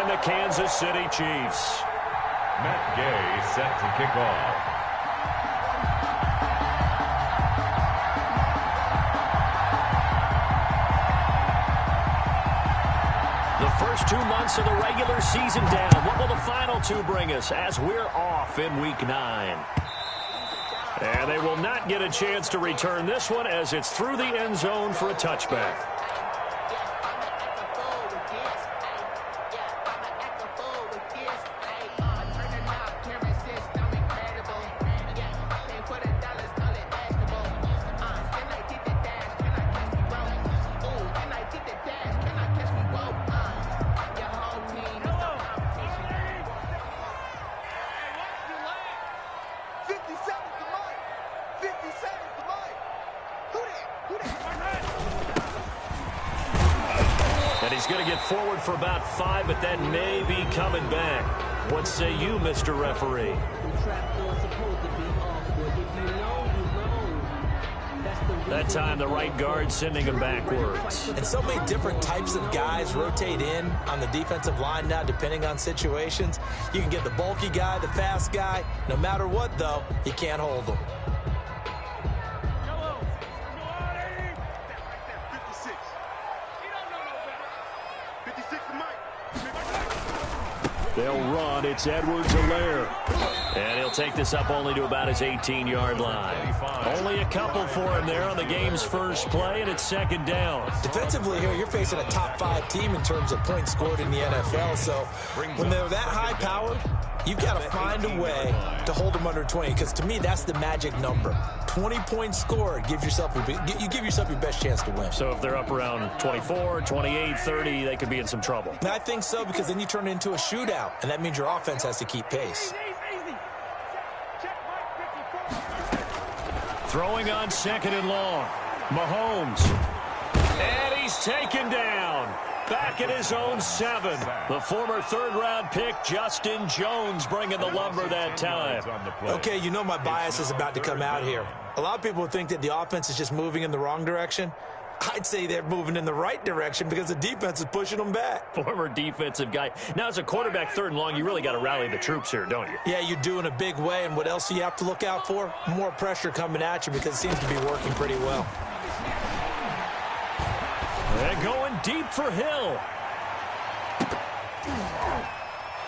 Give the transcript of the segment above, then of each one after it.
and the Kansas City Chiefs. Matt Gay set to kick off. The first 2 months of the regular season down. What will the final 2 bring us as we're off in Week 9? And they will not get a chance to return this one as it's through the end zone for a touchback. And he's going to get forward for about 5, but that may be coming back. What say you, Mr. Referee? That time, the right guard sending him backwards. And so many different types of guys rotate in on the defensive line now, depending on situations. You can get the bulky guy, the fast guy. No matter what, though, you can't hold them. They'll run. It's Edwards-Helaire. And he'll take this up only to about his 18-yard line. Only a couple for him there on the game's first play, and it's second down. Defensively here, you're facing a top-5 team in terms of points scored in the NFL. So when they're that high-powered, you've got to find a way to hold them under 20, because to me, that's the magic number. 20 points scored, you give yourself your best chance to win. So if they're up around 24, 28, 30, they could be in some trouble. And I think so, because then you turn it into a shootout, and that means your offense has to keep pace. Throwing on second and long. Mahomes. And he's taken down. Back at his own 7. The former third-round pick, Justin Jones, bringing the lumber that time. Okay, you know my bias is about to come out here. A lot of people think that the offense is just moving in the wrong direction. I'd say they're moving in the right direction because the defense is pushing them back. Former defensive guy. Now, as a quarterback, third and long, you really got to rally the troops here, don't you? Yeah, you do in a big way. And what else do you have to look out for? More pressure coming at you, because it seems to be working pretty well. And going deep for Hill.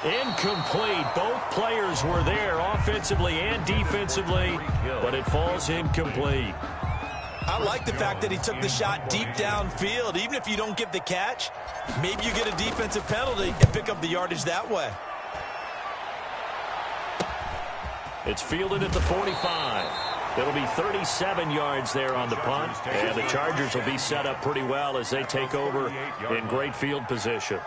Incomplete. Both players were there offensively and defensively, but it falls incomplete. I like the fact that he took the shot deep downfield. Even if you don't get the catch, maybe you get a defensive penalty and pick up the yardage that way. It's fielded at the 45. It'll be 37 yards there on the punt, and the Chargers will be set up pretty well as they take over in great field position.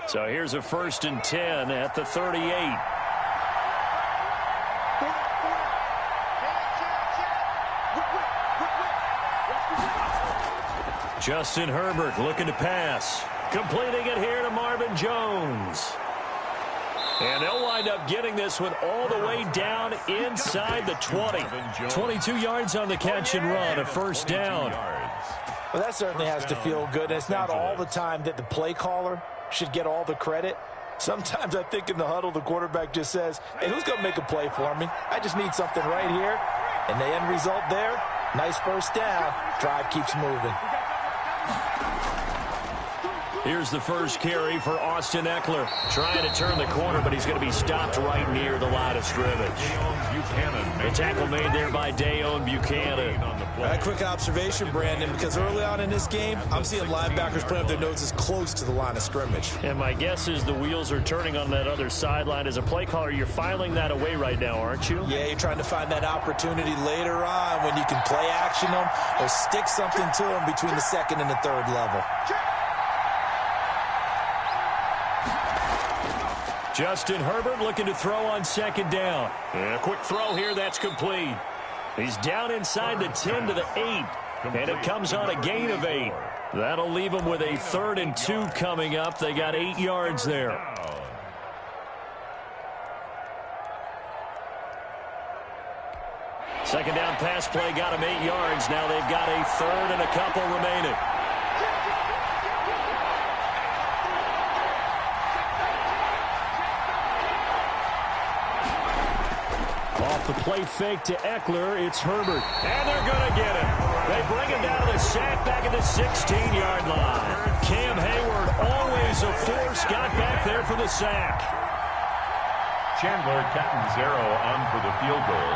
So here's a 1st and 10 at the 38. Justin Herbert looking to pass. Completing it here to Marvin Jones. And they'll wind up getting this one all the way down inside the 20. 22 yards on the catch and run, a 1st down. Well, that certainly has to feel good. And it's not all the time that the play caller should get all the credit. Sometimes I think in the huddle, the quarterback just says, hey, who's going to make a play for me? I just need something right here. And the end result there, nice 1st down. Drive keeps moving. Here's the first carry for Austin Eckler. Trying to turn the corner, but he's going to be stopped right near the line of scrimmage. The tackle made there by Dayon Buchanan. A quick observation, Brandon, because early on in this game, I'm seeing linebackers putting up their noses close to the line of scrimmage. And my guess is the wheels are turning on that other sideline. As a play caller, you're filing that away right now, aren't you? Yeah, you're trying to find that opportunity later on when you can play action them or stick something to them between the 2nd and the 3rd level. Justin Herbert looking to throw on 2nd down. And a quick throw here, that's complete. He's down inside the 10 to the 8. And it comes on a gain of 8. That'll leave them with a 3rd and 2 coming up. They got 8 yards there. Second down pass play got them 8 yards. Now they've got a 3rd and a couple remaining. Off the play fake to Eckler, it's Herbert. And they're going to get it. They bring him down to the sack back at the 16-yard line. Cam Hayward, always a force, got back there for the sack. Chandler Catanzaro on for the field goal.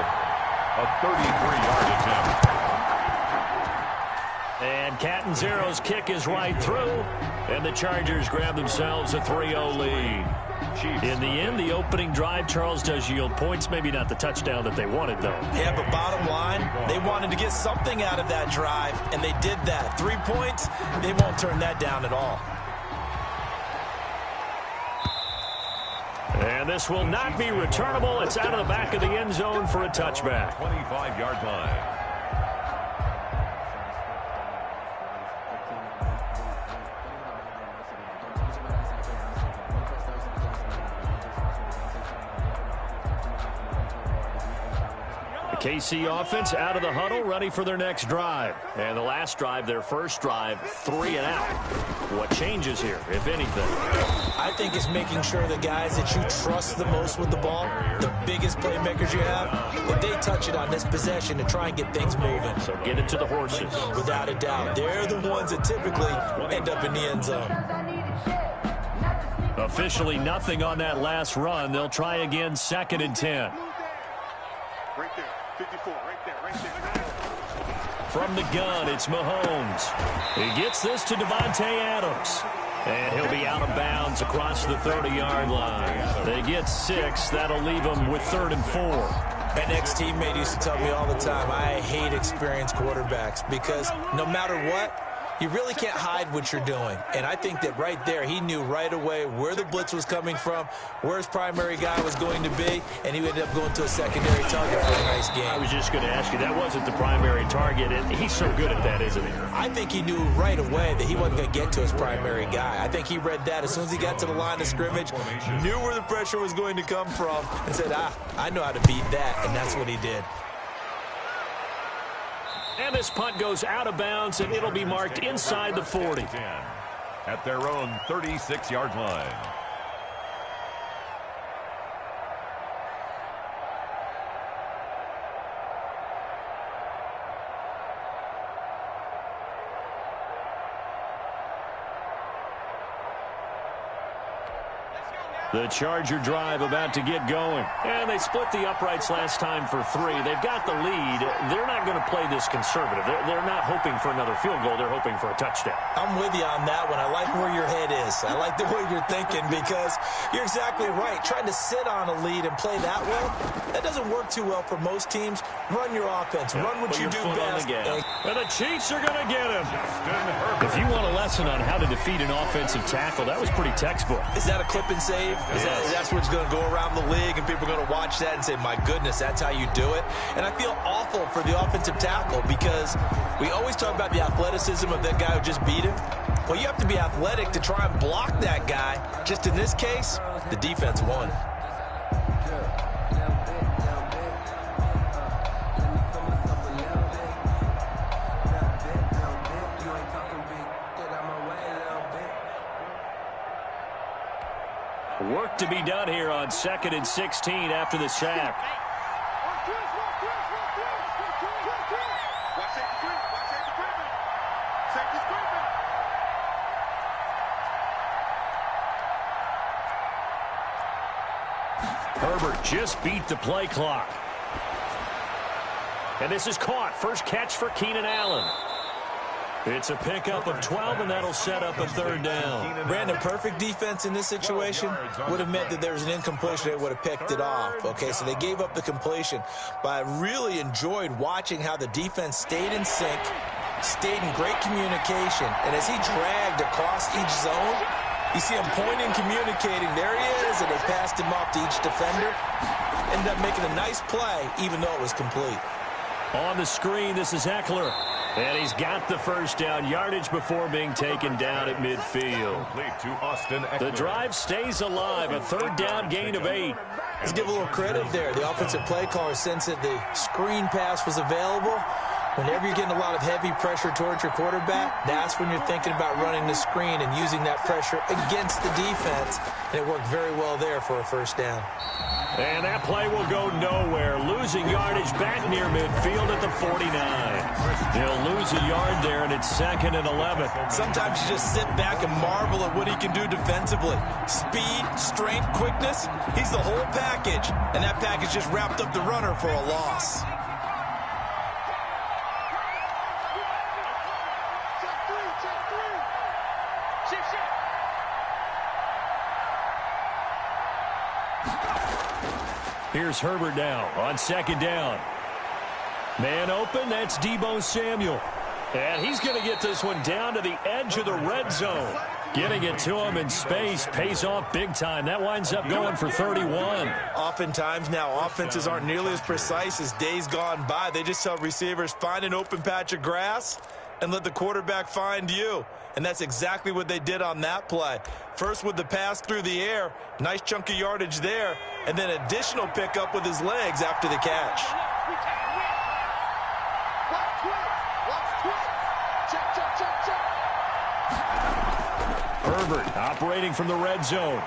A 33-yard attempt. And Catanzaro's kick is right through. And the Chargers grab themselves a 3-0 lead. In the end, the opening drive, Charles, does yield points. Maybe not the touchdown that they wanted, though. Yeah, but bottom line, they wanted to get something out of that drive, and they did that. 3 points, they won't turn that down at all. And this will not be returnable. It's out of the back of the end zone for a touchback. 25-yard line. KC offense out of the huddle, ready for their next drive. And the last drive, their first drive, 3 and out. What changes here, if anything? I think it's making sure the guys that you trust the most with the ball, the biggest playmakers you have, that they touch it on this possession to try and get things moving. So get it to the horses. Without a doubt. They're the ones that typically end up in the end zone. Officially nothing on that last run. They'll try again, 2nd and 10. Right there. 54, right there. From the gun, it's Mahomes. He gets this to Devontae Adams. And he'll be out of bounds across the 30-yard line. They get 6. That'll leave them with 3rd and 4. An ex-teammate used to tell me all the time, I hate experienced quarterbacks because no matter what, you really can't hide what you're doing. And I think that right there, he knew right away where the blitz was coming from, where his primary guy was going to be, and he ended up going to a secondary target for a nice game. I was just going to ask you, that wasn't the primary target, and he's so good at that, isn't he? I think he knew right away that he wasn't going to get to his primary guy. I think he read that as soon as he got to the line of scrimmage, knew where the pressure was going to come from, and said, I know how to beat that, and that's what he did. And this punt goes out of bounds, and it'll be marked inside the 40. At their own 36-yard line. The Charger drive about to get going. And they split the uprights last time for 3. They've got the lead. They're not going to play this conservative. They're not hoping for another field goal. They're hoping for a touchdown. I'm with you on that one. I like where your head is. I like the way you're thinking because you're exactly right. Trying to sit on a lead and play that way, that doesn't work too well for most teams. Run your offense. Run what you do best. And the Chiefs are going to get him. If you want a lesson on how to defeat an offensive tackle, that was pretty textbook. Is that a clip and save? That's what's going to go around the league, and people are going to watch that and say, my goodness, that's how you do it. And I feel awful for the offensive tackle because we always talk about the athleticism of that guy who just beat him. Well, you have to be athletic to try and block that guy. Just in this case, the defense won. Work to be done here on 2nd and 16 after the sack. Herbert just beat the play clock. And this is caught. First catch for Keenan Allen. It's a pickup of 12, and that'll set up a 3rd down. Brandon, perfect defense in this situation would have meant that there was an incompletion. They would have picked it off. Okay, so they gave up the completion. But I really enjoyed watching how the defense stayed in sync, stayed in great communication. And as he dragged across each zone, you see him pointing, communicating. There he is, and they passed him off to each defender. Ended up making a nice play, even though it was complete. On the screen, this is Eckler. And he's got the first down, yardage before being taken down at midfield. The drive stays alive, a third down gain of 8. Let's give a little credit there. The offensive play caller sensed that the screen pass was available. Whenever you're getting a lot of heavy pressure towards your quarterback, that's when you're thinking about running the screen and using that pressure against the defense. And it worked very well there for a first down. And that play will go nowhere. Losing yardage back near midfield at the 49. He'll lose a yard there, and it's 2nd and 11. Sometimes you just sit back and marvel at what he can do defensively. Speed, strength, quickness, he's the whole package. And that package just wrapped up the runner for a loss. Here's Herbert now on 2nd down. Man open, that's Deebo Samuel. And he's going to get this one down to the edge of the red zone. Getting it to him in space pays off big time. That winds up going for 31. Oftentimes now, offenses aren't nearly as precise as days gone by. They just tell receivers, find an open patch of grass and let the quarterback find you. And that's exactly what they did on that play. First with the pass through the air, nice chunk of yardage there, and then additional pickup with his legs after the catch. Herbert operating from the red zone.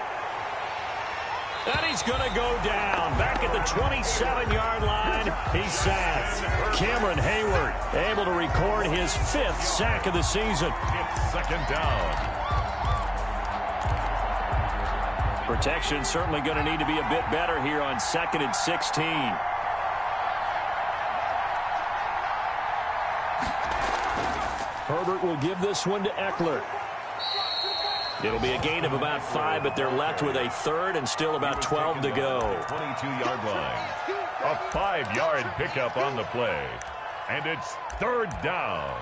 And he's going to go down. Back at the 27-yard line, he's sacked. Cameron Hayward able to record his 5th sack of the season. It's 2nd down. Protection certainly going to need to be a bit better here on 2nd and 16. Herbert will give this one to Eckler. It'll be a gain of about 5, but they're left with a 3rd and still about 12 to go. 22-yard line. A 5-yard pickup on the play. And it's 3rd down.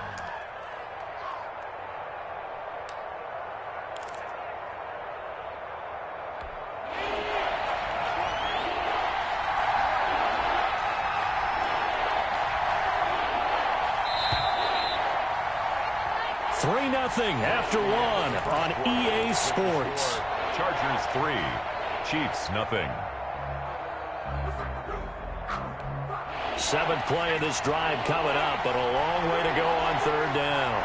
After 1 on EA Sports. Chargers 3, Chiefs nothing. 7th play of this drive coming up, but a long way to go on 3rd down.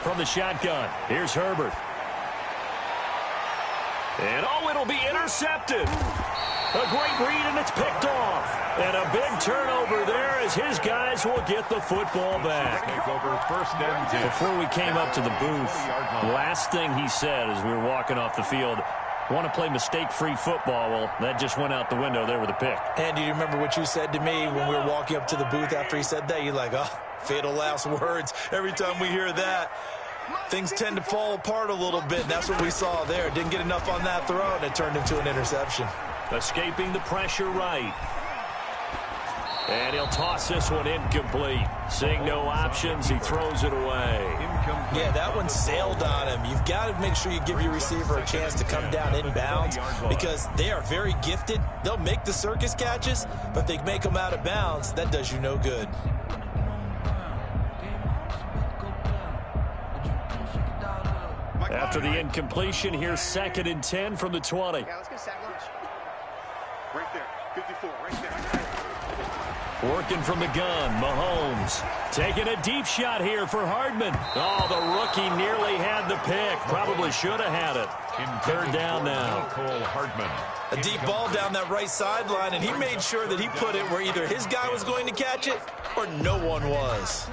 From the shotgun, here's Herbert. And, it'll be intercepted. A great read, and it's picked off. And a big turnover there as his guys will get the football back. Take over 1st and 10. Before we came up to the booth, last thing he said as we were walking off the field, want to play mistake-free football. Well, that just went out the window there with a pick. And do you remember what you said to me when we were walking up to the booth after he said that? You're like, oh, fatal last words. Every time we hear that, things tend to fall apart a little bit, and that's what we saw there. Didn't get enough on that throw, and it turned into an interception. Escaping the pressure right. And he'll toss this one incomplete. Seeing no options, he throws it away. Yeah, that one sailed on him. You've got to make sure you give your receiver a chance to come down inbounds because they are very gifted. They'll make the circus catches, but if they make them out of bounds, that does you no good. After the incompletion, here's 2nd and 10 from the 20. Yeah, let's get sack lunch. Right there, 54, right there. Working from the gun, Mahomes. Taking a deep shot here for Hardman. Oh, the rookie nearly had the pick. Probably should have had it. 3rd down now. Hardman. A deep ball down that right sideline, and he made sure that he put it where either his guy was going to catch it or no one was.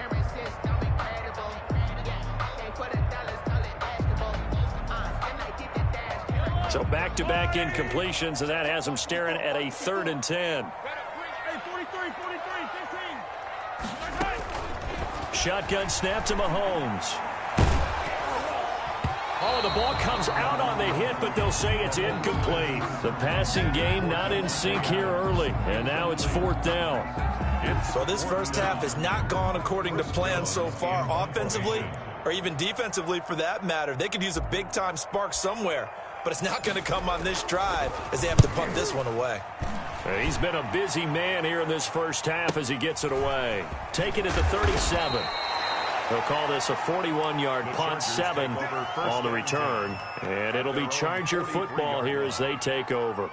So back-to-back incompletions, and that has him staring at a 3rd and 10. Shotgun snap to Mahomes. Oh, the ball comes out on the hit, but they'll say it's incomplete. The passing game not in sync here early, and now it's 4th down. So this first half has not gone according to plan so far offensively, or even defensively for that matter. They could use a big-time spark somewhere, but it's not going to come on this drive as they have to punt this one away. He's been a busy man here in this first half as he gets it away. Take it at the 37. They'll call this a 41-yard punt, 7 on the return. And it'll be Charger football here as they take over.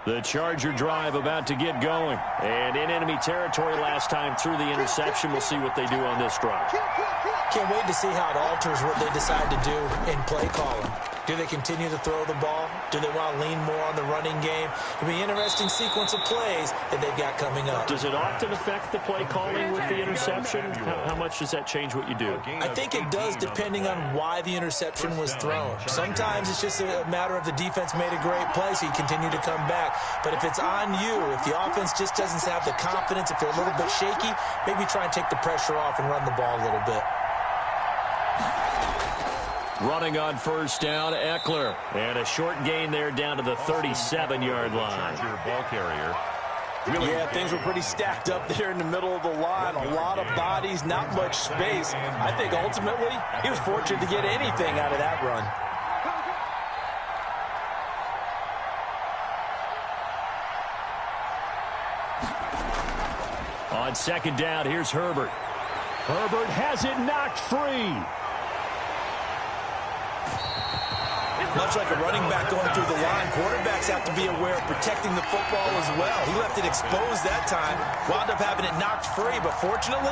The Charger drive about to get going. And in enemy territory last time through the interception. We'll see what they do on this drive. Can't wait to see how it alters what they decide to do in play calling. Do they continue to throw the ball? Do they want to lean more on the running game? It'll be an interesting sequence of plays that they've got coming up. Does it often affect the play calling with the interception? How much does that change what you do? I think it does depending on why the interception was thrown. Sometimes it's just a matter of the defense made a great play, so you continue to come back. But if it's on you, if the offense just doesn't have the confidence, if they're a little bit shaky, maybe try and take the pressure off and run the ball a little bit. Running on first down, Eckler. And a short gain there down to the 37-yard line. Ball carrier. Yeah, things were pretty stacked up there in the middle of the line. A lot of bodies, not much space. I think ultimately he was fortunate to get anything out of that run. On second down, here's Herbert. Herbert has it knocked free. Much like a running back going through the line, quarterbacks have to be aware of protecting the football as well. He left it exposed that time, wound up having it knocked free, but fortunately,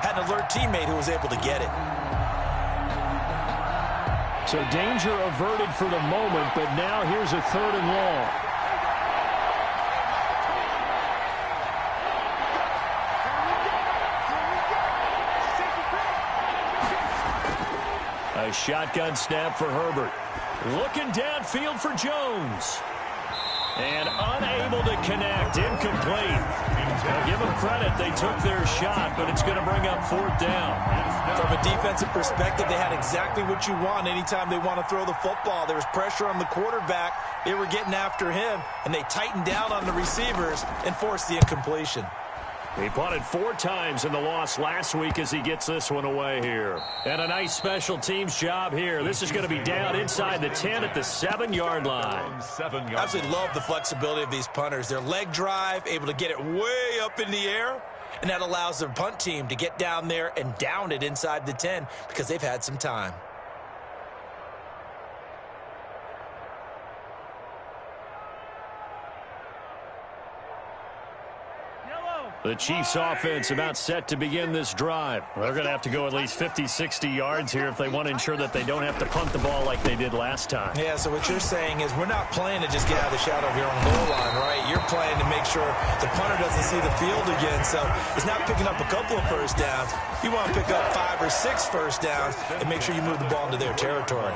had an alert teammate who was able to get it. So danger averted for the moment, but now here's a 3rd and long. A shotgun snap for Herbert. Looking downfield for Jones. And unable to connect. Incomplete. Now give them credit. They took their shot, but it's going to bring up 4th down. From a defensive perspective, they had exactly what you want anytime they want to throw the football. There was pressure on the quarterback. They were getting after him, and they tightened down on the receivers and forced the incompletion. He punted 4 times in the loss last week as he gets this one away here. And a nice special teams job here. This is going to be down inside the 10 at the 7-yard line. I absolutely love the flexibility of these punters. Their leg drive, able to get it way up in the air, and that allows their punt team to get down there and down it inside the 10 because they've had some time. The Chiefs offense about set to begin this drive. They're going to have to go at least 50, 60 yards here if they want to ensure that they don't have to punt the ball like they did last time. Yeah, so what you're saying is we're not playing to just get out of the shadow of your own goal line, right? You're playing to make sure the punter doesn't see the field again. So it's not picking up a couple of first downs. You want to pick up 5 or 6 first downs and make sure you move the ball into their territory.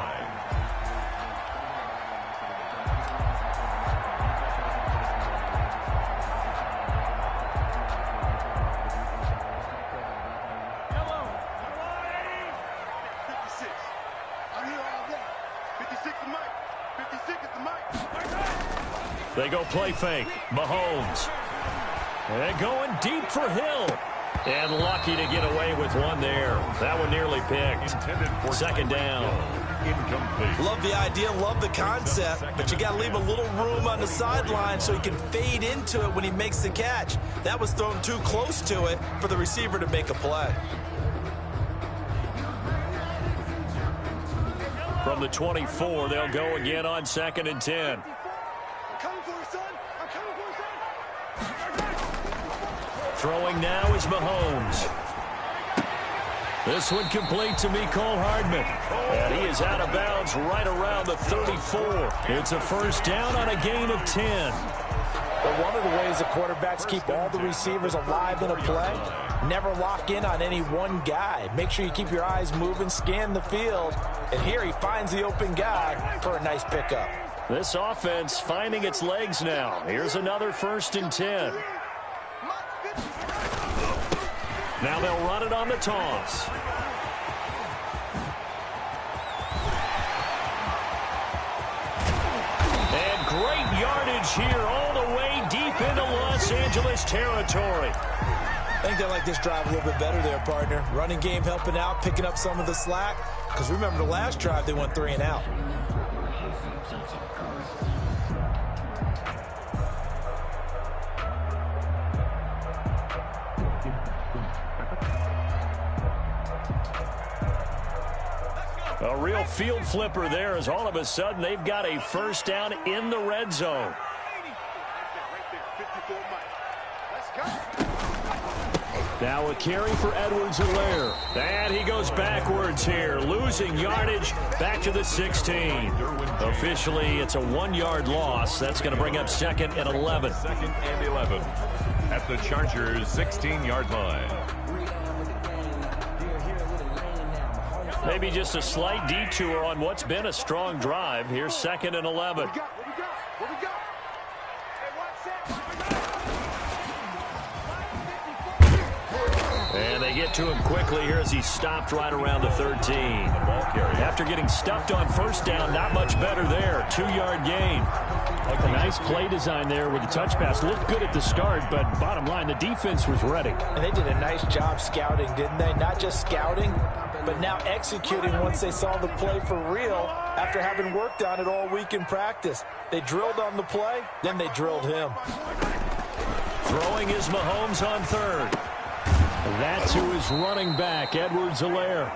They go play fake. Mahomes. And going deep for Hill. And lucky to get away with one there. That one nearly picked. 2nd down. Incomplete. Love the idea, love the concept, but you got to leave a little room on the sideline so he can fade into it when he makes the catch. That was thrown too close to it for the receiver to make a play. From the 24, they'll go again on 2nd and 10. Throwing now is Mahomes. This one complete to Mecole Hardman. And he is out of bounds right around the 34. It's a first down on a gain of 10. But one of the ways the quarterbacks keep all the receivers alive in a play, never lock in on any one guy. Make sure you keep your eyes moving, scan the field. And here he finds the open guy for a nice pickup. This offense finding its legs now. Here's another 1st and 10. Now they'll run it on the toss. yardage here all the way deep into Los Angeles territory. I think they like this drive a little bit better there, partner. Running game helping out, picking up some of the slack. Because remember the last drive, they went 3 and out. A real field flipper there as all of a sudden they've got a first down in the red zone. Now a carry for Edwards-Helaire. And he goes backwards here, losing yardage back to the 16. Officially, it's a 1-yard loss. That's going to bring up second and 11. Second and 11 at the Chargers' 16-yard line. Maybe just a slight detour on what's been a strong drive. Here's second and 11. And they get to him quickly here as he stopped right around the 13. After getting stuffed on first down, not much better there. 2-yard gain. A nice play design there with the touch pass. Looked good at the start, but bottom line, the defense was ready. And they did a nice job scouting, didn't they? Not just scouting, but now executing once they saw the play for real after having worked on it all week in practice. They drilled on the play, then they drilled him. Throwing is Mahomes on third. That's who is running back, Edwards-Helaire.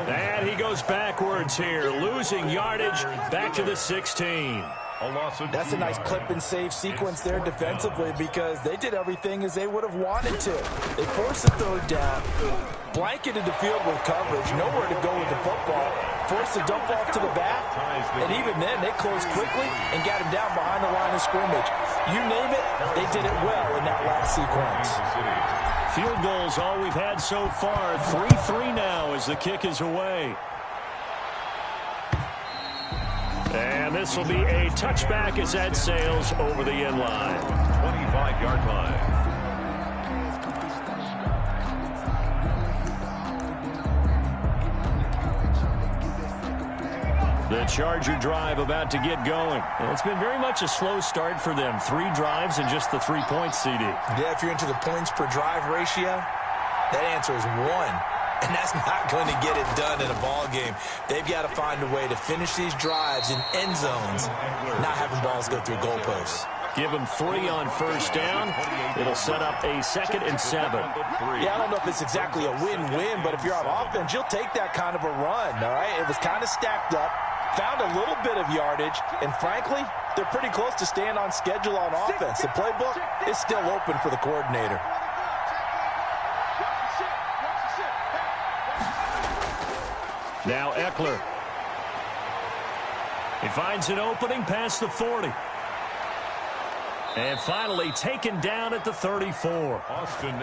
And he goes backwards here, losing yardage back to the 16. That's a nice clip and save sequence there defensively because they did everything as they would have wanted to. They forced the third down, blanketed the field with coverage, nowhere to go with the football, forced the dump off to the back, and even then they closed quickly and got him down behind the line of scrimmage. You name it, they did it well in that last sequence. Field goals all we've had so far. 3-3 now as the kick is away. And this will be a touchback as that sails over the end line. 25-yard line. The Charger drive about to get going. And it's been very much a slow start for them. 3 drives and just the 3 points, CD. Yeah, if you're into the points per drive ratio, that answer is 1. And that's not going to get it done in a ball game. They've got to find a way to finish these drives in end zones, not having balls go through goalposts. Give them 3 on first down. It'll set up a 2nd and 7. Yeah, I don't know if it's exactly a win-win, but if you're on offense, you'll take that kind of a run, all right? It was kind of stacked up, found a little bit of yardage, and frankly, they're pretty close to staying on schedule on offense. The playbook is still open for the coordinator. Now Eckler. He finds an opening past the 40. And finally taken down at the 34.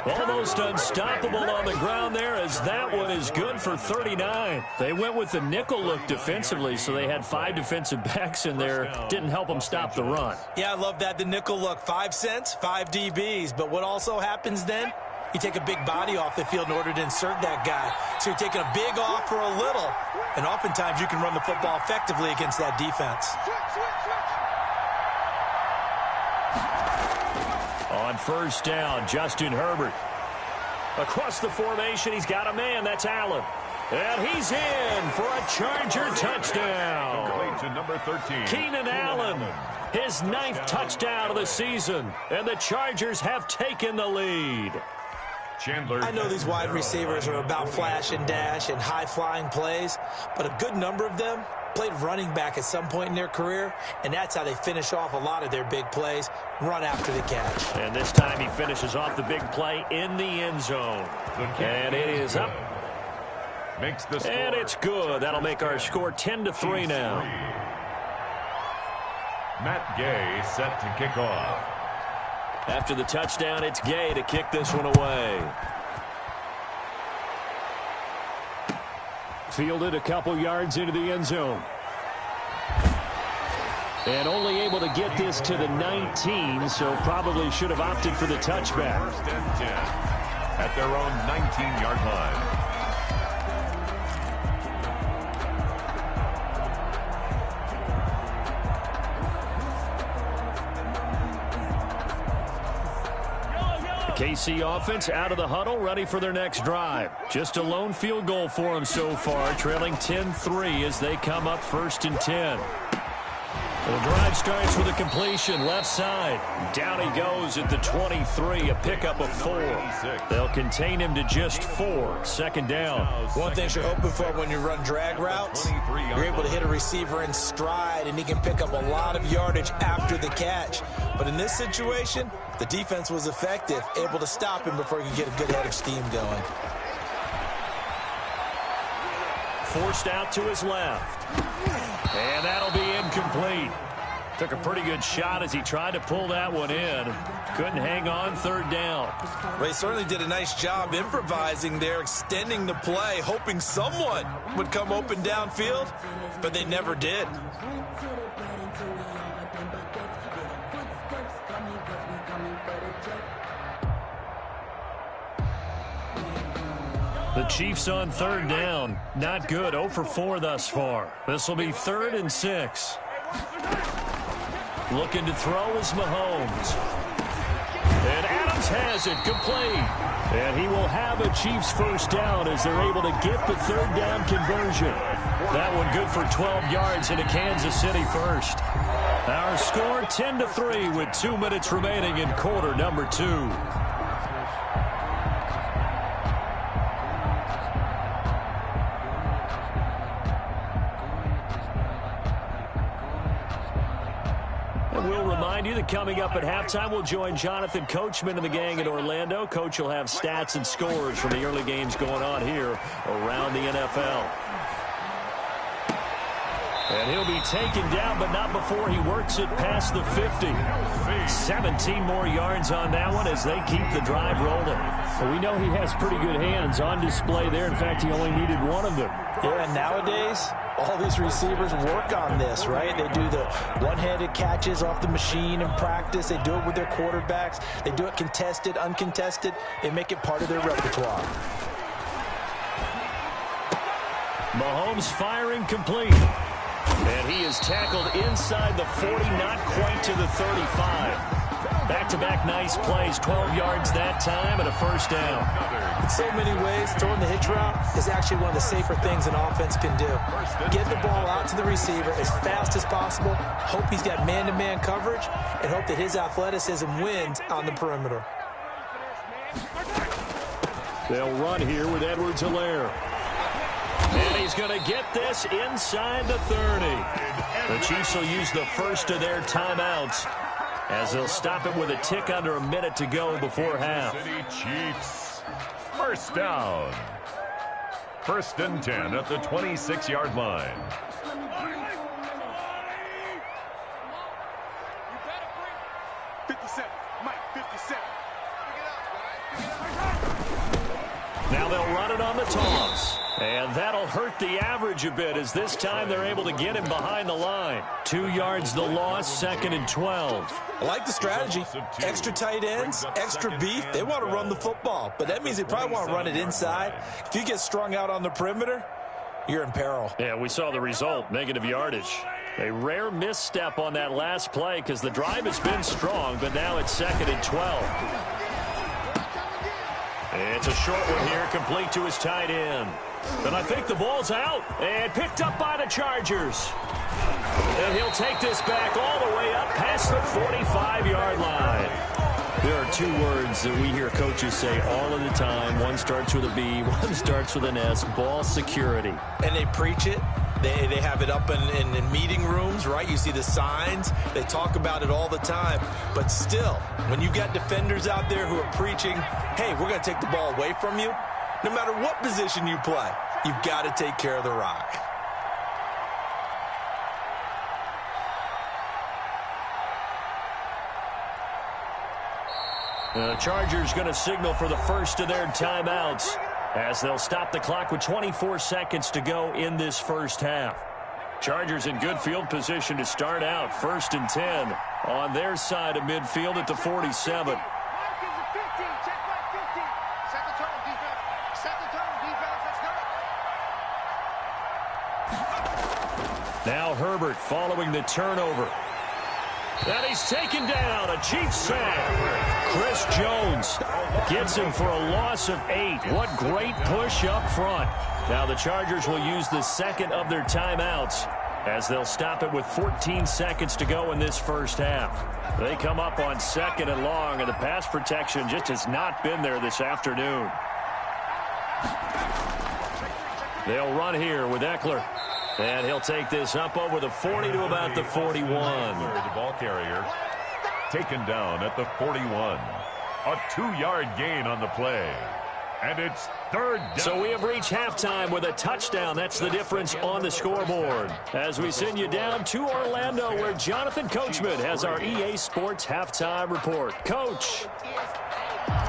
Almost unstoppable on the ground there as that one is good for 39. They went with the nickel look defensively, so they had 5 defensive backs in there. Didn't help them stop the run. Yeah, I love that, the nickel look. 5 cents, 5 DBs. But what also happens then? You take a big body off the field in order to insert that guy. So you're taking a big off for a little. And oftentimes you can run the football effectively against that defense. On first down, Justin Herbert. Across the formation, he's got a man. That's Allen. And he's in for a Charger touchdown. Going to number 13. Keenan Allen, his 9th touchdown of the season. And the Chargers have taken the lead. I know these wide receivers are about flash and dash and high-flying plays, but a good number of them played running back at some point in their career, and that's how they finish off a lot of their big plays, run after the catch. And this time he finishes off the big play in the end zone. And it is up. Makes the score. And it's good. That'll make our score 10-3 now. Matt Gay set to kick off. After the touchdown, it's Gay to kick this one away. Fielded a couple yards into the end zone. And only able to get this to the 19, so probably should have opted for the touchback. First and 10 at their own 19-yard line. KC offense out of the huddle, ready for their next drive. Just a lone field goal for them so far, trailing 10-3 as they come up 1st and 10. The drive starts with a completion, left side. Down he goes at the 23, a pickup of 4. They'll contain him to just 4, 2nd down. One thing you're hoping for when you run drag routes, you're able to hit a receiver in stride, and he can pick up a lot of yardage after the catch. But in this situation, the defense was effective, able to stop him before he could get a good head of steam going. Forced out to his left. And that'll be incomplete. Took a pretty good shot as he tried to pull that one in. Couldn't hang on, 3rd down. Well, he certainly did a nice job improvising there, extending the play, hoping someone would come open downfield, but they never did. The Chiefs on 3rd down. Not good. 0 for 4 thus far. This will be 3rd and 6. Looking to throw is Mahomes. And Adams has it, complete. And he will have a Chiefs 1st down as they're able to get the 3rd down conversion. That one good for 12 yards into Kansas City 1st. Our score 10-3 with 2 minutes remaining in quarter number 2. We'll remind you that coming up at halftime, we'll join Jonathan Coachman and the gang in Orlando. Coach will have stats and scores from the early games going on here around the NFL. And he'll be taken down, but not before he works it past the 50. 17 more yards on that one as they keep the drive rolling. Well, we know he has pretty good hands on display there. In fact, he only needed one of them. Yeah, nowadays, all these receivers work on this, right? They do the one-handed catches off the machine in practice. They do it with their quarterbacks. They do it contested, uncontested. They make it part of their repertoire. Mahomes firing complete. And he is tackled inside the 40, not quite to the 35. Back-to-back nice plays, 12 yards that time and a 1st down. In so many ways, throwing the hitch route is actually one of the safer things an offense can do. Get the ball out to the receiver as fast as possible, hope he's got man-to-man coverage, and hope that his athleticism wins on the perimeter. They'll run here with Edwards-Helaire. And he's going to get this inside the 30. The Chiefs will use the first of their timeouts as they'll stop it with a tick under a minute to go before half. City Chiefs, 1st down. 1st and 10 at the 26-yard line. Now they'll run it on the toss. And that'll hurt the average a bit as this time they're able to get him behind the line. 2 yards the loss, 2nd and 12. I like the strategy. Extra tight ends, extra beef. They want to run the football, but that means they probably want to run it inside. If you get strung out on the perimeter, you're in peril. Yeah, we saw the result, negative yardage. A rare misstep on that last play because the drive has been strong, but now it's 2nd and 12. It's a short one here, complete to his tight end. And I think the ball's out and picked up by the Chargers. And he'll take this back all the way up past the 45-yard line. There are 2 words that we hear coaches say all of the time. One starts with a B, one starts with an S, ball security. And they preach it. They have it up in meeting rooms, right? You see the signs. They talk about it all the time. But still, when you've got defenders out there who are preaching, hey, we're going to take the ball away from you, no matter what position you play, you've got to take care of the rock. The Chargers going to signal for the first of their timeouts as they'll stop the clock with 24 seconds to go in this first half. Chargers in good field position to start out. 1st and 10 on their side of midfield at the 47. Now Herbert following the turnover. And he's taken down. A Chiefs sack. Chris Jones gets him for a loss of 8. What great push up front. Now the Chargers will use the second of their timeouts as they'll stop it with 14 seconds to go in this first half. They come up on 2nd and long, and the pass protection just has not been there this afternoon. They'll run here with Eckler. And he'll take this up over the 40 to about the 41. The ball carrier taken down at the 41. A 2-yard gain on the play. And it's 3rd down. So we have reached halftime with a touchdown. That's the difference on the scoreboard. As we send you down to Orlando, where Jonathan Coachman has our EA Sports halftime report. Coach.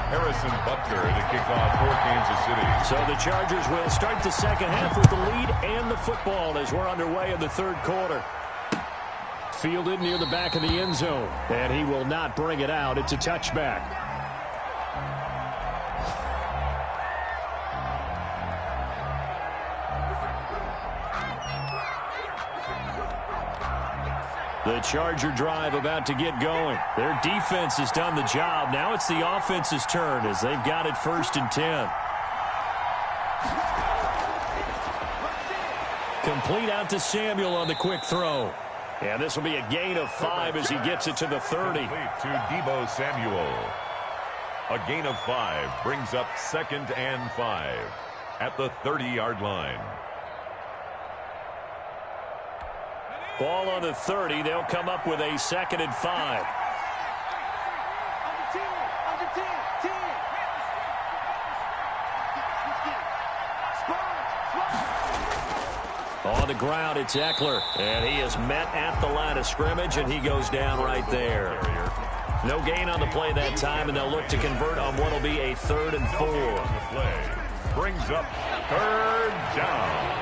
Harrison Butker to kick off for Kansas City. So the Chargers will start the second half with the lead and the football as we're underway in the 3rd quarter. Fielded near the back of the end zone. And he will not bring it out. It's a touchback. The Charger drive about to get going. Their defense has done the job. Now it's the offense's turn as they've got it 1st and 10. Complete out to Samuel on the quick throw. And this will be a gain of 5 as he gets it to the 30. To Deebo Samuel. A gain of 5 brings up 2nd and 5 at the 30-yard line. Ball on the 30. They'll come up with a 2nd and 5. On the ground, it's Eckler. And he is met at the line of scrimmage, and he goes down right there. No gain on the play that time, and they'll look to convert on what will be a 3rd and 4. The play brings up 3rd down.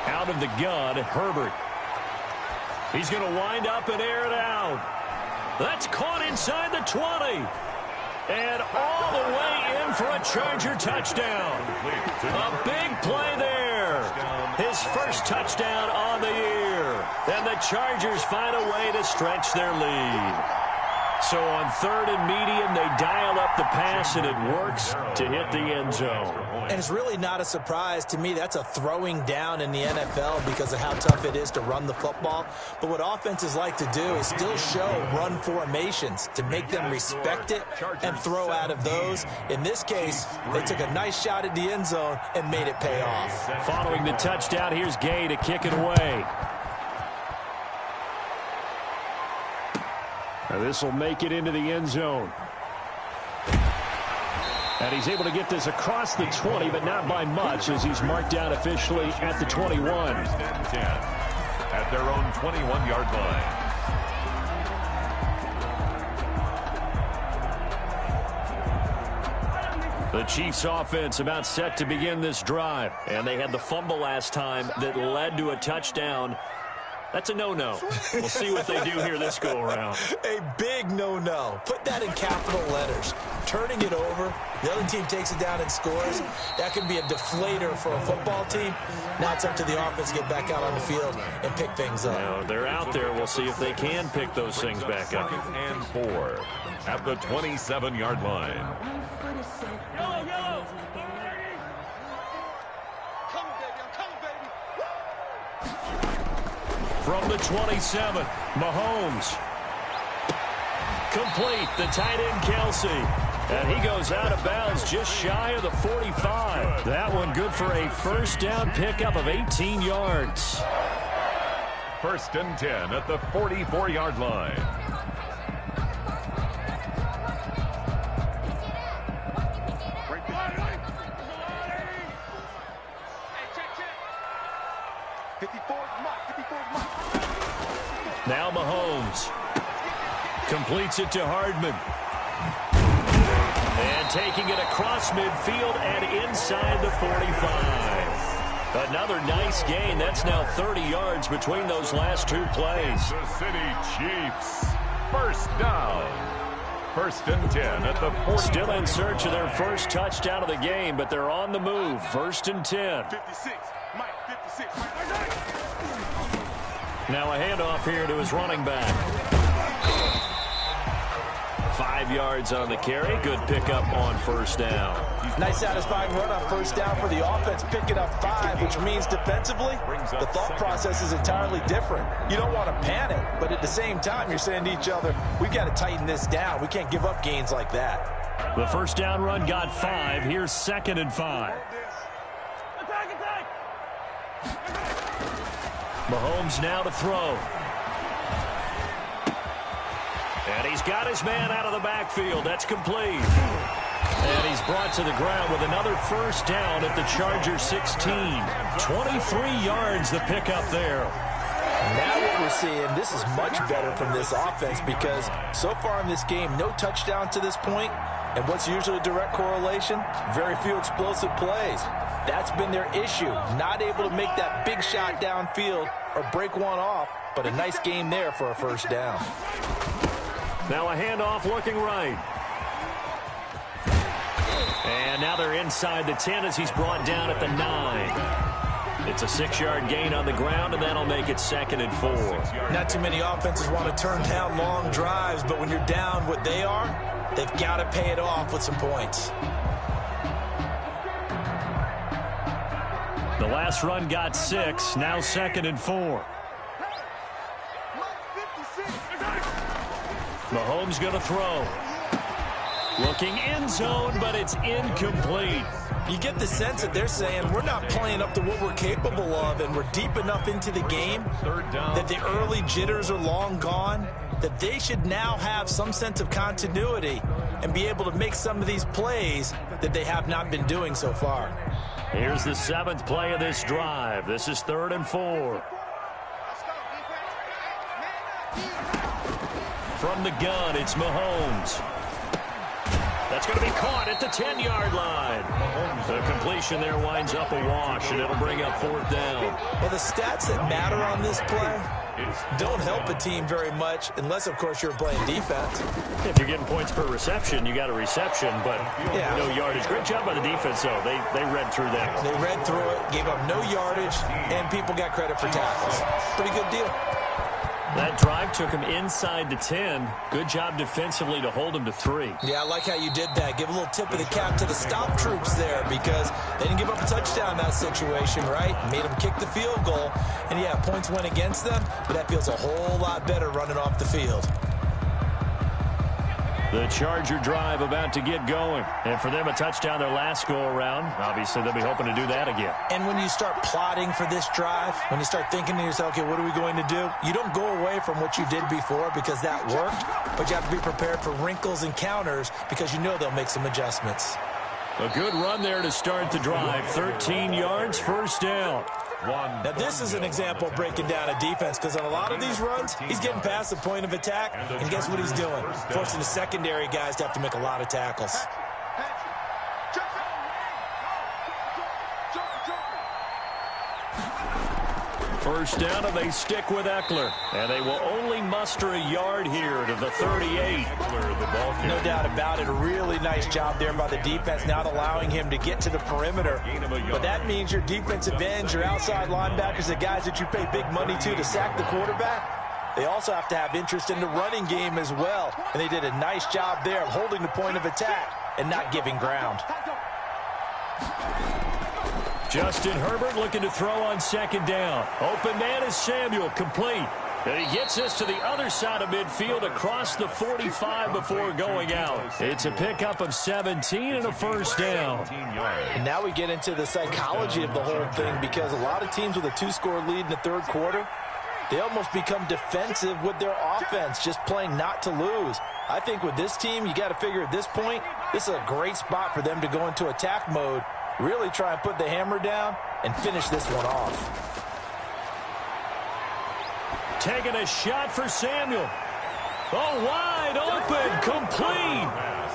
Out of the gun, Herbert. He's going to wind up and air it out. That's caught inside the 20. And all the way in for a Charger touchdown. A big play there. His first touchdown on the year. And the Chargers find a way to stretch their lead. So on 3rd and medium, they dial up the pass, and it works to hit the end zone. And it's really not a surprise to me. That's a throwing down in the NFL because of how tough it is to run the football. But what offenses like to do is still show run formations to make them respect it and throw out of those. In this case, they took a nice shot at the end zone and made it pay off. Following the touchdown, here's Gay to kick it away. This will make it into the end zone. And he's able to get this across the 20, but not by much, as he's marked down officially at the 21. 10 at their own 21-yard line. The Chiefs offense about set to begin this drive. And they had the fumble last time that led to a touchdown. That's a no-no. We'll see what they do here this go-around. A big no-no. Put that in capital letters. Turning it over, the other team takes it down and scores. That can be a deflator for a football team. Now it's up to the offense to get back out on the field and pick things up. Now, they're out there. We'll see if they can pick those things back up. 2nd and 4 at the 27-yard line. Yellow. From the 27, Mahomes. Complete, the tight end, Kelsey. And he goes out of bounds just shy of the 45. That one good for a first down pickup of 18 yards. 1st and 10 at the 44-yard line. Now Mahomes completes it to Hardman. And taking it across midfield and inside the 45. Another nice gain. That's now 30 yards between those last two plays. The City Chiefs, 1st down. First and 10 at the 40. Still in search of their first touchdown of the game, but they're on the move. First and 10. 56. Mike, 56. Now a handoff here to his running back. 5 yards on the carry. Good pickup on first down. Nice satisfying run on first down for the offense, picking up 5, which means defensively, the thought process is entirely different. You don't want to panic, but at the same time, you're saying to each other, we've got to tighten this down. We can't give up gains like that. The first down run got 5. Here's 2nd and 5. Mahomes now to throw. And he's got his man out of the backfield. That's complete. And he's brought to the ground with another first down at the Chargers 16. 23 yards the pickup there. Now what we're seeing, this is much better from this offense because so far in this game, no touchdown to this point. And what's usually a direct correlation? Very few explosive plays. That's been their issue. Not able to make that big shot downfield or break one off, but a nice game there for a first down. Now a handoff looking right. And now they're inside the 10 as he's brought down at the 9. It's a 6-yard gain on the ground, and that'll make it 2nd and 4. Not too many offenses want to turn down long drives, but when you're down what they are, they've got to pay it off with some points. The last run got 6, now 2nd and 4. Mahomes going to throw. Looking end zone, but it's incomplete. You get the sense that they're saying we're not playing up to what we're capable of, and we're deep enough into the game that the early jitters are long gone, that they should now have some sense of continuity and be able to make some of these plays that they have not been doing so far. Here's the 7th play of this drive. This is 3rd and 4. From the gun, it's Mahomes. That's going to be caught at the 10-yard line. The completion there winds up a wash, and it'll bring up 4th down. Well, the stats that matter on this play don't help a team very much unless, of course, you're playing defense. If you're getting points per reception, you got a reception, but no yardage. Great job by the defense, though. They read through that. They read through it, gave up no yardage, and people got credit for tackles. Pretty good deal. That drive took him inside the 10. Good job defensively to hold him to 3. Yeah, I like how you did that. Give a little tip of the cap to the stop troops there because they didn't give up a touchdown in that situation, right? Made them kick the field goal. And, yeah, points went against them, but that feels a whole lot better running off the field. The Charger drive about to get going. And for them, a touchdown their last go-around. Obviously, they'll be hoping to do that again. And when you start plotting for this drive, when you start thinking to yourself, okay, what are we going to do? You don't go away from what you did before because that worked, but you have to be prepared for wrinkles and counters because you know they'll make some adjustments. A good run there to start the drive. 13 yards, first down. Now, this is an example of breaking down a defense because on a lot of these runs, he's getting past the point of attack, and guess what he's doing? Forcing the secondary guys to have to make a lot of tackles. First down, and they stick with Eckler. And they will only muster a yard here to the 38. No doubt about it. A really nice job there by the defense, not allowing him to get to the perimeter. But that means your defensive ends, your outside linebackers, the guys that you pay big money to sack the quarterback, they also have to have interest in the running game as well. And they did a nice job there of holding the point of attack and not giving ground. Justin Herbert looking to throw on second down. Open man is Samuel, complete. And he gets this to the other side of midfield across the 45 before going out. It's a pickup of 17 and a first down. And now we get into the psychology of the whole thing because a lot of teams with a 2-score lead in the third quarter, they almost become defensive with their offense, just playing not to lose. I think with this team, you got to figure at this point, this is a great spot for them to go into attack mode, really try and put the hammer down and finish this one off. Taking a shot for Samuel. Oh, wide open, complete.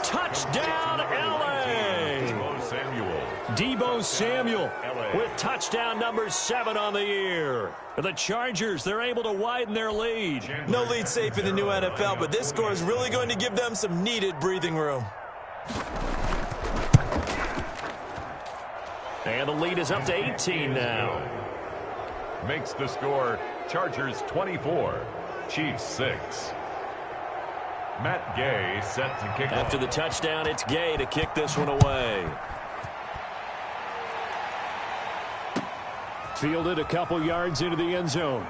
Touchdown, L.A. Samuel. Deebo Samuel with touchdown number 7 on the year. The Chargers, they're able to widen their lead. No lead safe in the new NFL, but this score is really going to give them some needed breathing room. And the lead is up to 18 now. Makes the score Chargers 24, Chiefs 6. Matt Gay set to kick After off. the touchdown, it's Gay to kick this one away. Fielded a couple yards into the end zone.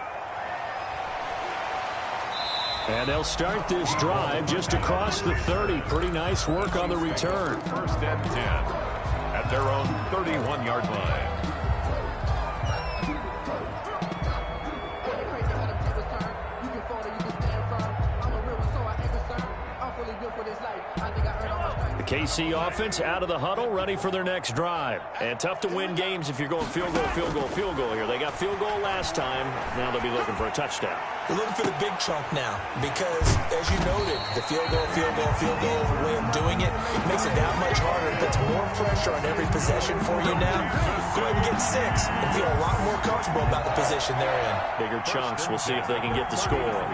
And they'll start this drive just across the 30. Pretty nice work on the return. First and 10 at their own 31-yard line. The KC offense out of the huddle, ready for their next drive. And tough to win games if you're going field goal, field goal, field goal here. They got field goal last time. Now they'll be looking for a touchdown. They're looking for the big chunk now because, as you noted, the field goal way of doing it makes it that much harder. It puts more pressure on every possession for you now. Go ahead and get 6 and feel a lot more comfortable about the position they're in. Bigger chunks. We'll see if they can get the score.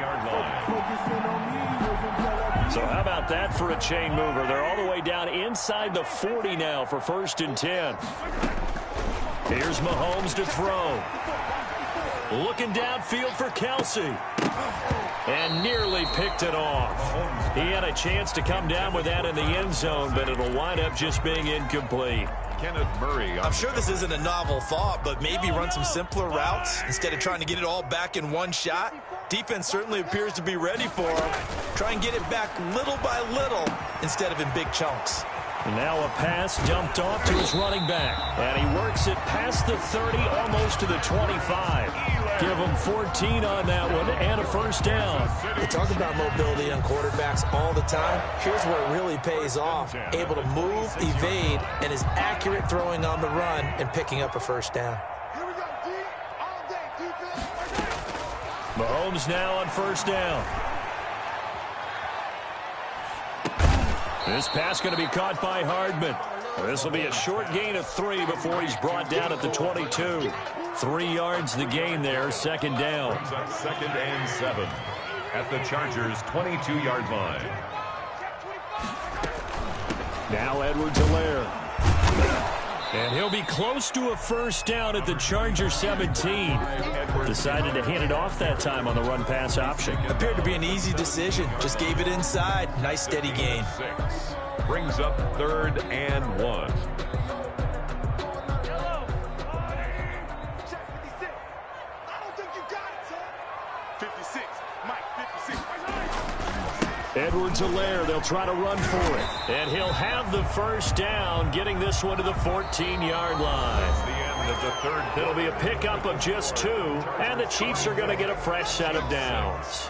So how about that for a chain mover? They're all the way down inside the 40 now for 1st and 10. Here's Mahomes to throw. Looking downfield for Kelsey. And nearly picked it off. He had a chance to come down with that in the end zone, but it'll wind up just being incomplete. Kenneth Murray. I'm sure this isn't a novel thought, but maybe run some simpler routes instead of trying to get it all back in one shot. Defense certainly appears to be ready for him. Try and get it back little by little instead of in big chunks. And now a pass dumped off to his running back. And he works it past the 30, almost to the 25. Give him 14 on that one and a first down. We talk about mobility on quarterbacks all the time. Here's where it really pays off. Able to move, evade, and is accurate throwing on the run and picking up a first down. Mahomes now on first down. This pass going to be caught by Hardman. This will be a short gain of 3 before he's brought down at the 22. 3 yards the gain there, 2nd down. 2nd and 7 at the Chargers' 22-yard line. Now Edwards-Helaire. And he'll be close to a first down at the Chargers 17. Decided to hand it off that time on the run-pass option. Appeared to be an easy decision. Just gave it inside. Nice steady gain. 6 brings up 3rd and 1. Edwards-Helaire, they'll try to run for it. And he'll have the first down, getting this one to the 14-yard line. That's the end of the 3rd. It'll be a pickup of just 2, and the Chiefs are going to get a fresh set of downs.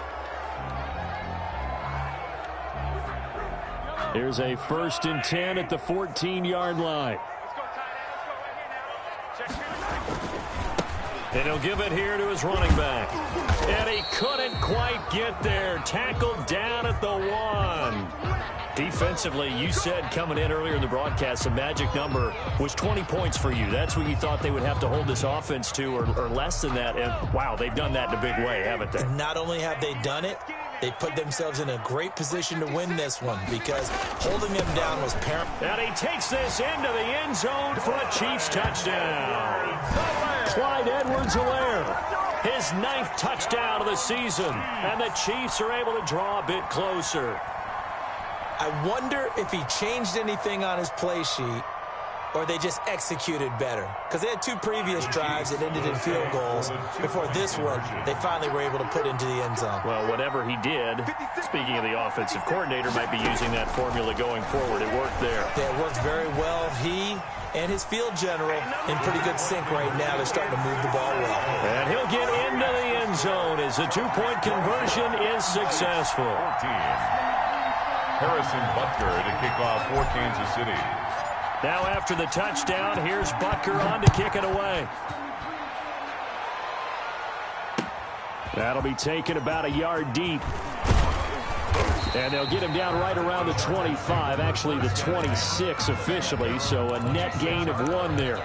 Here's a 1st and 10 at the 14-yard line. And he'll give it here to his running back. And he couldn't quite get there. Tackled down at the 1. Defensively, you said coming in earlier in the broadcast, the magic number was 20 points for you. That's what you thought they would have to hold this offense to, or less than that. And, wow, they've done that in a big way, haven't they? Not only have they done it, they put themselves in a great position to win this one because holding them down was paramount. And he takes this into the end zone for a Chiefs touchdown. Clyde Edwards-Helaire, his 9th touchdown of the season, and the Chiefs are able to draw a bit closer. I wonder if he changed anything on his play sheet or they just executed better. Because they had 2 previous drives that ended in field goals. Before this one, they finally were able to put into the end zone. Well, whatever he did, speaking of the offensive coordinator, might be using that formula going forward. It worked there. Yeah, it worked very well. He and his field general in pretty good sync right now. They're starting to move the ball well. And he'll get into the end zone as the 2-point conversion is successful. 14. Harrison Butker to kick off for Kansas City. Now after the touchdown, here's Butker on to kick it away. That'll be taken about a yard deep. And they'll get him down right around the 25, actually the 26 officially, so a net gain of 1 there.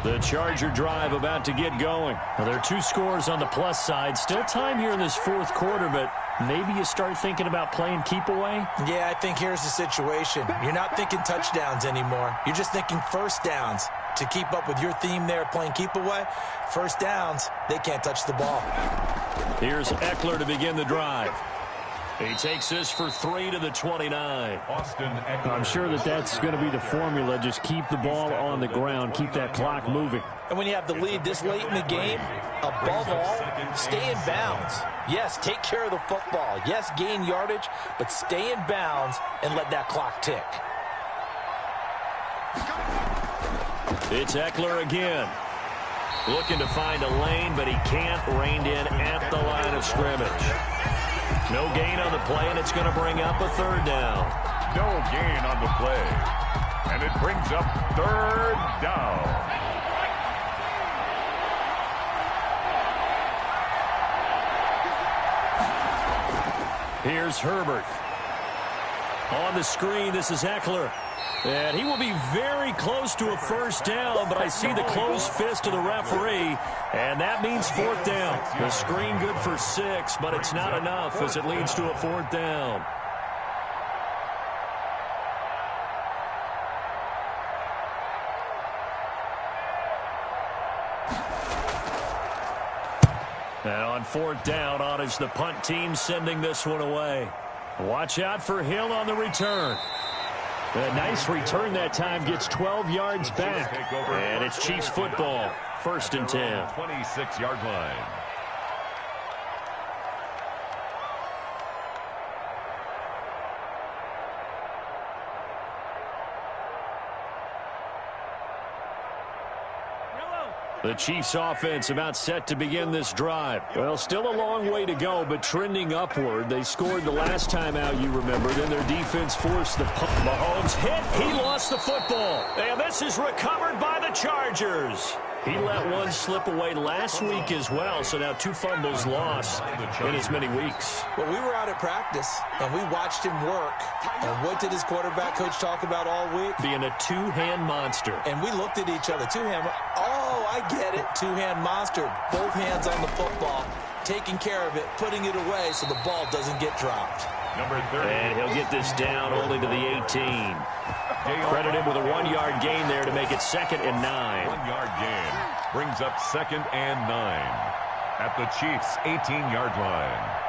The Charger drive about to get going. Well, there are 2 scores on the plus side. Still time here in this 4th quarter, but maybe you start thinking about playing keep away? Yeah, I think here's the situation. You're not thinking touchdowns anymore. You're just thinking first downs. To keep up with your theme there, playing keep away, first downs, they can't touch the ball. Here's Eckler to begin the drive. He takes this for 3 to the 29. I'm sure that's going to be the formula. Just keep the ball on the ground. Keep that clock moving. And when you have the lead this late in the game, above all, stay in bounds. Yes, take care of the football. Yes, gain yardage, but stay in bounds and let that clock tick. It's Eckler again. Looking to find a lane, but he can't. Reined in at the line of scrimmage. No gain on the play, and it's going to bring up a 3rd down. No gain on the play. And it brings up 3rd down. Here's Herbert. On the screen, this is Eckler. And he will be very close to a first down, but I see the closed fist of the referee, and that means 4th down. The screen good for 6, but it's not enough as it leads to a 4th down. And on 4th down, on is the punt team sending this one away. Watch out for Hill on the return. A nice return that time, gets 12 yards back. And it's Chiefs football, 1st and 10. 26-yard line. The Chiefs offense about set to begin this drive. Well, still a long way to go, but trending upward. They scored the last time out, you remember. Then their defense forced the punt. Mahomes hit. He lost the football. And this is recovered by the Chargers. He let one slip away last week as well, so now 2 fumbles lost in as many weeks. Well, we were out at practice, and we watched him work. And what did his quarterback coach talk about all week? Being a 2-hand monster. And we looked at each other. 2-hand. Oh, I get it. 2-hand monster. Both hands on the football, taking care of it, putting it away so the ball doesn't get dropped. Number 30. And he'll get this down only to the 18. Credit him with a 1-yard gain there to make it 2nd and 9. 1-yard gain brings up 2nd and 9 at the Chiefs' 18-yard line.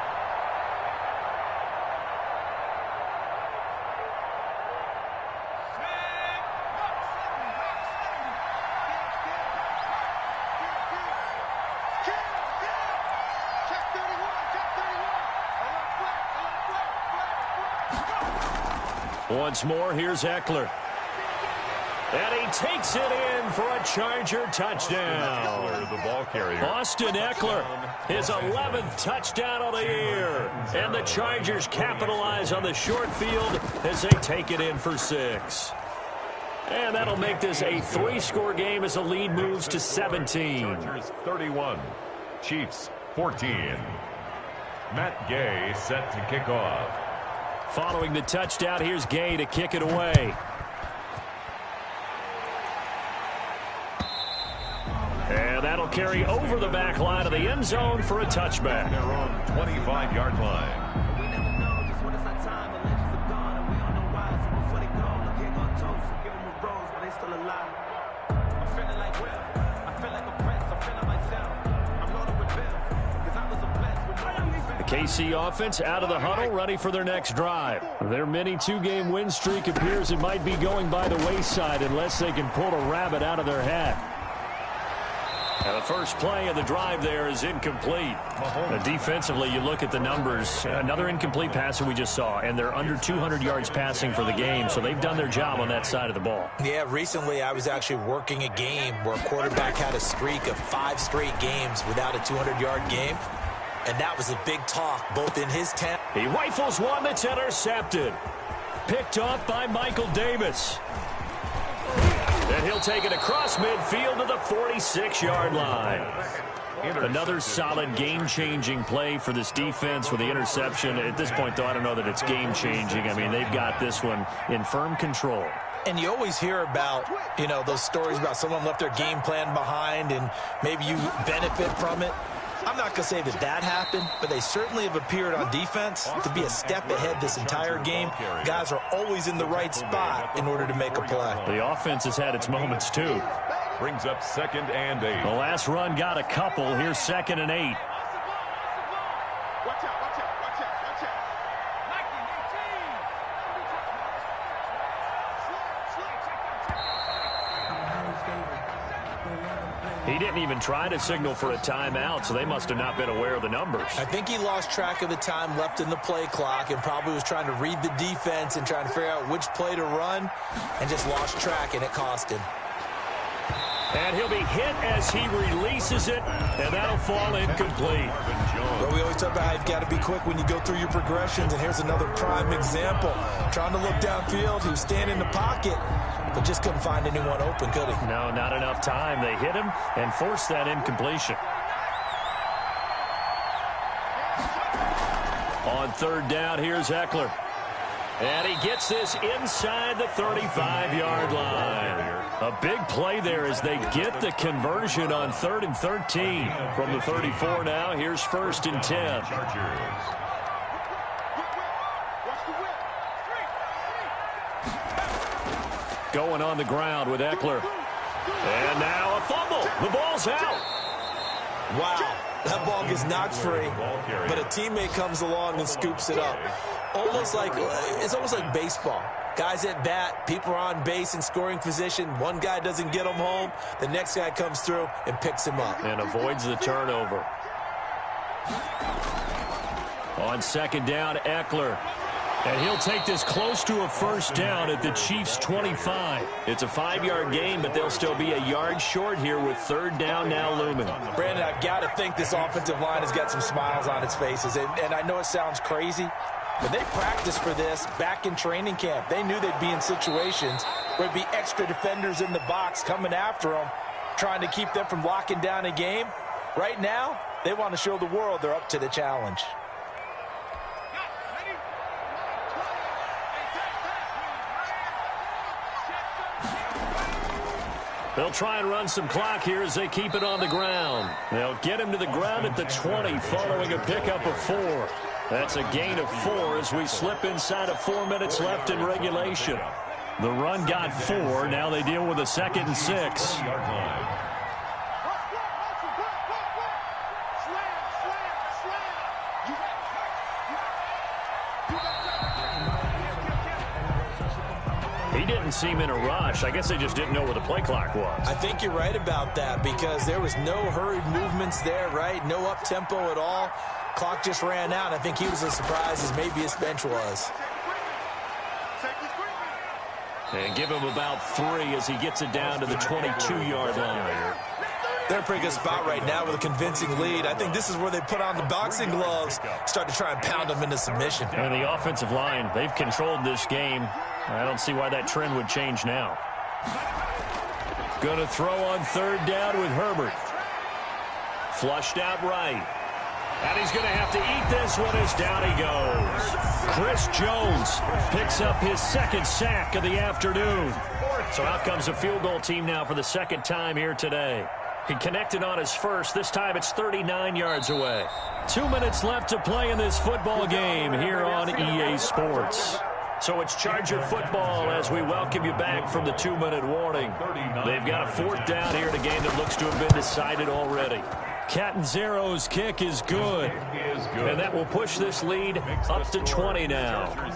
Once more, here's Eckler. And he takes it in for a Charger touchdown. The ball carrier. Austin Eckler, his 11th touchdown of the year. And the Chargers capitalize on the short field as they take it in for 6. And that'll make this a 3-score game as the lead moves to 17. Chargers 31, Chiefs 14. Matt Gay set to kick off. Following the touchdown, here's Gay to kick it away. And that'll carry over the back line of the end zone for a touchback. Their own 25-yard line. KC offense out of the huddle, ready for their next drive. Their mini 2-game win streak appears it might be going by the wayside unless they can pull a rabbit out of their hat. And the first play of the drive there is incomplete. Defensively, you look at the numbers. Another incomplete pass that we just saw, and they're under 200 yards passing for the game, so they've done their job on that side of the ball. Yeah, recently I was actually working a game where a quarterback had a streak of 5 straight games without a 200-yard game. And that was a big talk, both in his town. He rifles one that's intercepted. Picked off by Michael Davis. And he'll take it across midfield to the 46-yard line. Another solid game-changing play for this defense with the interception. At this point, though, I don't know that it's game-changing. I mean, they've got this one in firm control. And you always hear about, those stories about someone left their game plan behind and maybe you benefit from it. I'm not going to say that happened, but they certainly have appeared on defense to be a step ahead this entire game. Guys are always in the right spot in order to make a play. The offense has had its moments, too. Brings up 2nd and 8. The last run got a couple. Here's 2nd and 8. He didn't even try to signal for a timeout, so they must have not been aware of the numbers. I think he lost track of the time left in the play clock and probably was trying to read the defense and trying to figure out which play to run and just lost track, and it cost him. And he'll be hit as he releases it, and that'll fall incomplete. But we always talk about how you've got to be quick when you go through your progressions, and here's another prime example. Trying to look downfield, he was standing in the pocket, but just couldn't find anyone open, could he? No, not enough time. They hit him and forced that incompletion. On 3rd down, here's Eckler. And he gets this inside the 35-yard line. A big play there as they get the conversion on 3rd and 13. From the 34 now, here's 1st and 10. Going on the ground with Eckler. And now a fumble. The ball's out. Wow. That ball gets knocked free, but a teammate comes along and scoops it up. It's almost like baseball. Guys at bat, people are on base in scoring position. One guy doesn't get him home. The next guy comes through and picks him up. And avoids the turnover. On 2nd down, Eckler. And he'll take this close to a 1st down at the Chiefs' 25. It's a 5-yard gain, but they'll still be a yard short here with 3rd down now looming. Brandon, I've got to think this offensive line has got some smiles on its faces. And I know it sounds crazy, but they practiced for this back in training camp. They knew they'd be in situations where there'd be extra defenders in the box coming after them, trying to keep them from locking down a game. Right now, they want to show the world they're up to the challenge. They'll try and run some clock here as they keep it on the ground. They'll get him to the ground at the 20 following a pickup of 4. That's a gain of 4 as we slip inside of 4 minutes left in regulation. The run got 4. Now they deal with a 2nd and 6. He didn't seem in a rush. I guess they just didn't know where the play clock was. I think you're right about that because there was no hurried movements there, right? No up-tempo at all. Clock just ran out. I think he was as surprised as maybe his bench was. And give him about 3 as he gets it down to the 22-yard line. They're in a pretty good spot right now with a convincing lead. I think this is where they put on the boxing gloves, start to try and pound them into submission. And the offensive line, they've controlled this game. I don't see why that trend would change now. Going to throw on 3rd down with Herbert. Flushed out right. And he's going to have to eat this one as down he goes. Chris Jones picks up his 2nd sack of the afternoon. So out comes the field goal team now for the 2nd time here today. He connected on his first. This time it's 39 yards away. 2 minutes left to play in this football game here on EA Sports. So it's Charger football as we welcome you back from the 2-minute warning. They've got a 4th down here in a game that looks to have been decided already. Catanzaro's kick is good. And that will push this lead up to 20 now.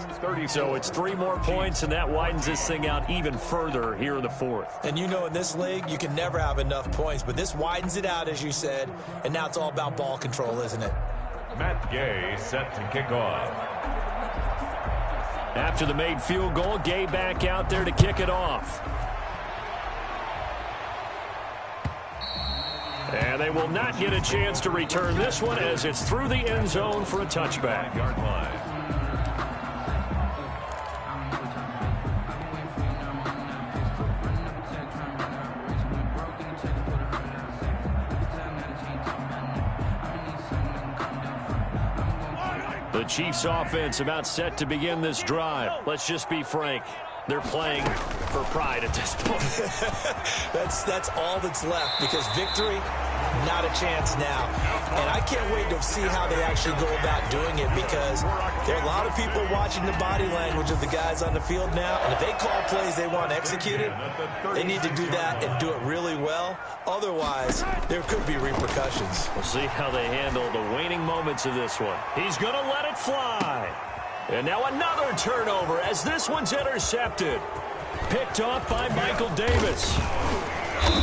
So it's 3 more points, and that widens this thing out even further here in the 4th. And you know in this league, you can never have enough points, but this widens it out, as you said, and now it's all about ball control, isn't it? Matt Gay set to kick off. After the made field goal, Gay back out there to kick it off. And they will not get a chance to return this one as it's through the end zone for a touchback. Yard line. The Chiefs offense about set to begin this drive. Let's just be frank. They're playing for pride at this point. That's all that's left, because victory, not a chance now. And I can't wait to see how they actually go about doing it, because there are a lot of people watching the body language of the guys on the field now. And if they call plays they want executed, they need to do that and do it really well. Otherwise, there could be repercussions. We'll see how they handle the waning moments of this one. He's going to let it fly. And now another turnover as this one's intercepted. Picked off by Michael Davis.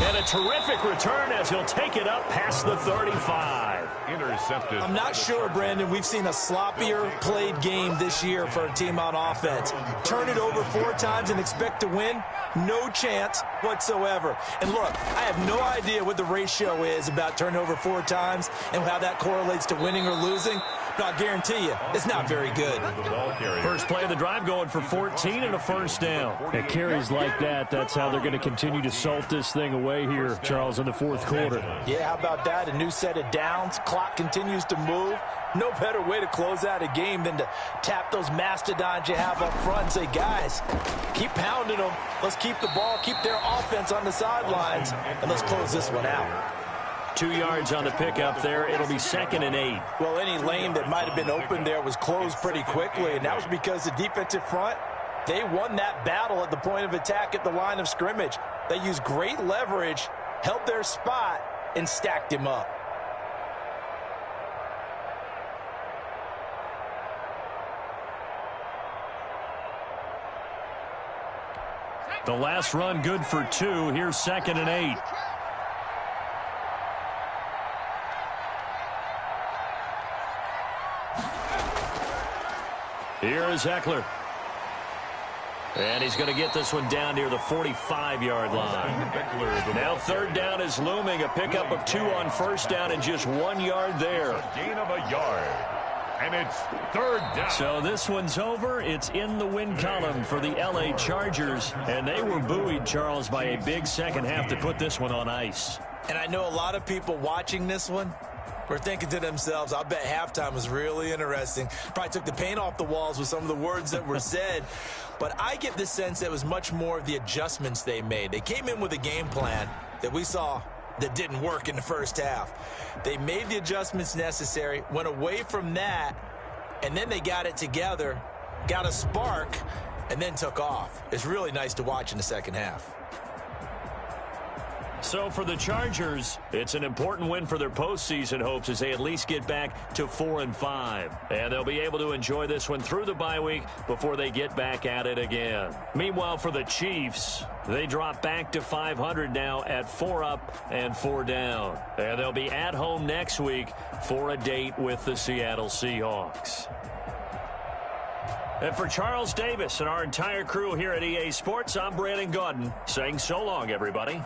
And a terrific return as he'll take it up past the 35. Intercepted. I'm not sure, Brandon, we've seen a sloppier played game this year for a team on offense. Turn it over 4 times and expect to win? No chance whatsoever. And look, I have no idea what the ratio is about turning over 4 times and how that correlates to winning or losing. But I guarantee you, it's not very good. First play of the drive going for 14 and a first down. At carries like that, that's how they're going to continue to salt this thing away here, Charles, in the fourth quarter. Yeah, how about that? A new set of downs. Clock continues to move. No better way to close out a game than to tap those mastodons you have up front and say, guys, keep pounding them. Let's keep the ball, keep their offense on the sidelines, and let's close this one out. 2 yards on the pickup there. It'll be 2nd and 8. Well, any lane that might have been open there was closed pretty quickly, and that was because the defensive front, they won that battle at the point of attack at the line of scrimmage. They used great leverage, held their spot, and stacked him up. The last run good for 2. Here's 2nd and 8. Here is Eckler. And he's going to get this one down near the 45-yard line. Now 3rd down is looming. A pickup of 2 on first down and just 1 yard there. Gain of a yard. And it's 3rd down. So this one's over. It's in the win column for the L.A. Chargers. And they were buoyed, Charles, by a big second half to put this one on ice. And I know a lot of people watching this one were thinking to themselves, I bet halftime was really interesting. Probably took the paint off the walls with some of the words that were said. But I get the sense that it was much more of the adjustments they made. They came in with a game plan that we saw that didn't work in the first half. They made the adjustments necessary, went away from that, and then they got it together, got a spark, and then took off. It's really nice to watch in the second half. So for the Chargers, it's an important win for their postseason hopes as they at least get back to 4-5. And they'll be able to enjoy this one through the bye week before they get back at it again. Meanwhile, for the Chiefs, they drop back to 500 now at 4 up and 4 down. And they'll be at home next week for a date with the Seattle Seahawks. And for Charles Davis and our entire crew here at EA Sports, I'm Brandon Gaudin saying so long, everybody.